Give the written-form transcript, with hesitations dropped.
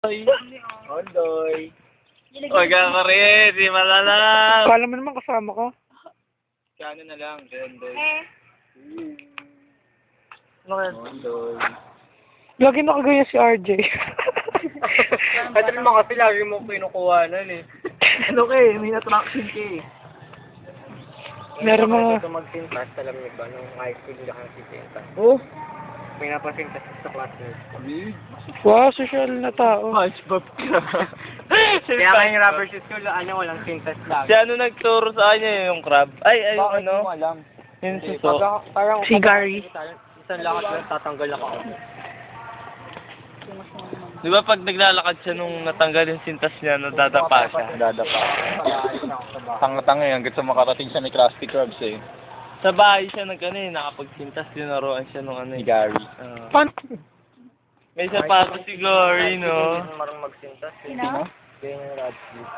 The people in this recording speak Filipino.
Ondoy. Huwag ka rin, di malalam. Kala mo naman kasama ko. Kano na lang, Ondoy. Ondoy. Lagi nakaganyan si RJ. At rin mo kasi lagi mo kinukuhanan eh. Ano ka eh, may attraction ka eh. Meron mga... Ito magsintas, alam niyo ba, nung high school hindi ka nagsisintas. Oh, May napasintas sa classmates ko. wow, social na tao. Matchbob ka. Kaya kayong rubber shoes ko, walang sintas lang. Si ano nagturo sa kanya yung crab? Ay, Bakit ano? mo alam? Yung suso. Parang Si Gary. isang lakas lang tatanggal ako. Di ba pag naglalakad siya nung natanggal yung sintas niya, nadadapa siya? Dadapa. Tanga-tanga yan, hanggang sa makarating siya ni Krusty Krabs eh. Sa bahay siya nakapagsintas, dinaroan siya nung ano Ni eh. Gary. Pan... May sapatos si Glory, no? Marang magsintas. Sino? Ganyan yung Radcliffe.